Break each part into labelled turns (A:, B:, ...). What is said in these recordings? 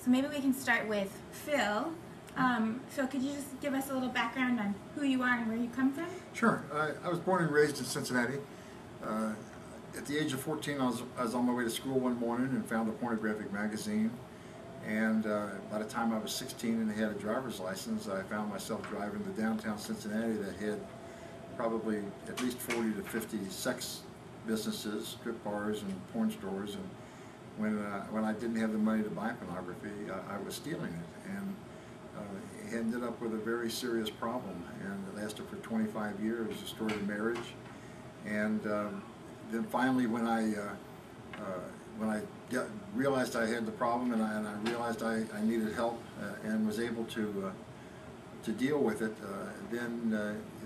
A: So maybe we can start with Phil. Phil, could you just give us a little background on who you are and where you come from?
B: Sure. I was born and raised in Cincinnati. At the age of 14, I was on my way to school one morning and found a pornographic magazine. And by the time I was 16 and had a driver's license, I found myself driving to downtown Cincinnati that had probably at least 40 to 50 sex businesses, strip bars and porn stores. And when I didn't have the money to buy pornography, I was stealing it. And ended up with a very serious problem. And it lasted for 25 years, destroyed a marriage. And then finally when I realized I had the problem and I realized I needed help and was able to deal with it, then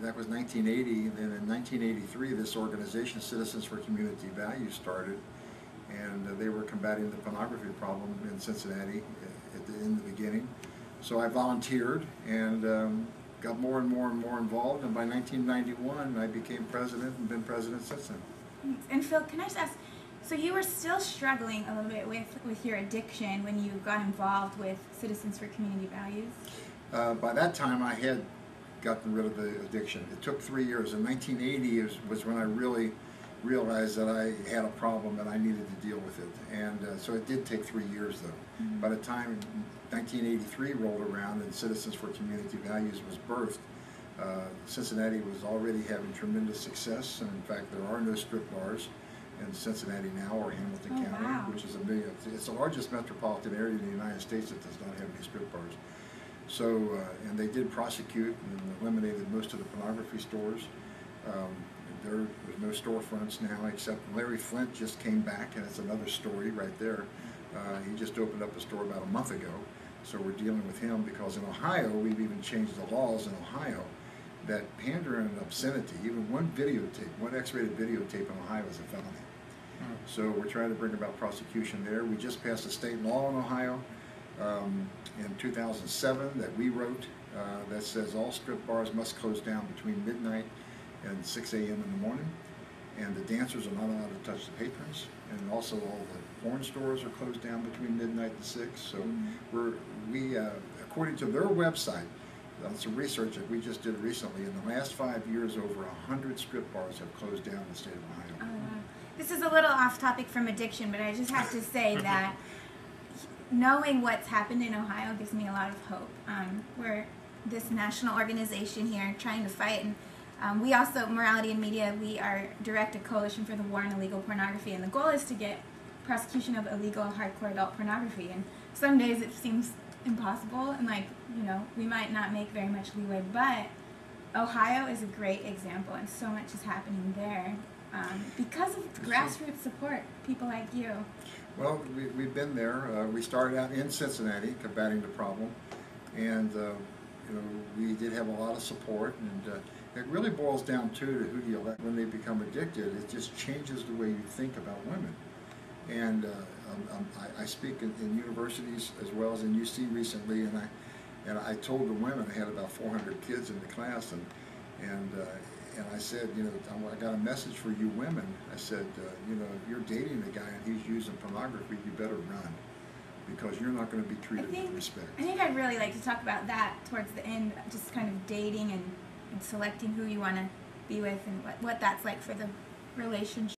B: that was 1980. Then in 1983, this organization, Citizens for Community Values, started, and they were combating the pornography problem in Cincinnati in the beginning. So I volunteered and got more and more and more involved, and by 1991 I became president and been president since then.
A: And Phil, can I just ask, so you were still struggling a little bit with your addiction when you got involved with Citizens for Community Values?
B: By that time I had gotten rid of the addiction. It took 3 years. In 1980 was when I really realized that I had a problem and I needed to deal with it. And so it did take 3 years though. Mm-hmm. By the time 1983 rolled around and Citizens for Community Values was birthed, Cincinnati was already having tremendous success, and in fact there are no strip bars in Cincinnati now, or Hamilton County,
A: wow,
B: which is it's the largest metropolitan area in the United States that does not have any strip bars. So, and they did prosecute and eliminated most of the pornography stores. There's no storefronts now, except Larry Flint just came back, and it's another story right there. He just opened up a store about a month ago, so we're dealing with him because in Ohio, we've even changed the laws in Ohio that pander and obscenity, even one videotape, one X-rated videotape in Ohio is a felony. So we're trying to bring about prosecution there. We just passed a state law in Ohio in 2007 that we wrote that says all strip bars must close down between midnight and 6 a.m. in the morning, and the dancers are not allowed to touch the patrons, and also all the porn stores are closed down between midnight and 6. So we according to their website, some research that we just did recently, in the last 5 years over 100 strip bars have closed down in the state of Ohio.
A: Oh, wow. This is a little off topic from addiction, but I just have to say that knowing what's happened in Ohio gives me a lot of hope. We're this national organization here trying to fight, and we also, Morality in Media, we are direct a coalition for the war on illegal pornography, and the goal is to get prosecution of illegal hardcore adult pornography. And some days it seems impossible, and we might not make very much leeway, but Ohio is a great example, and so much is happening there because of grassroots support, people like you.
B: Well, we've been there. We started out in Cincinnati combating the problem, and we did have a lot of support, and it really boils down to who do you elect. When they become addicted, it just changes the way you think about women. And I speak in universities as well as in UC recently, and I told the women, I had about 400 kids in the class, and I said, I got a message for you women. I said, if you're dating a guy and he's using pornography, you better run, because you're not going to be treated with respect.
A: I think I'd really like to talk about that towards the end, just kind of dating and selecting who you want to be with and what that's like for the relationship.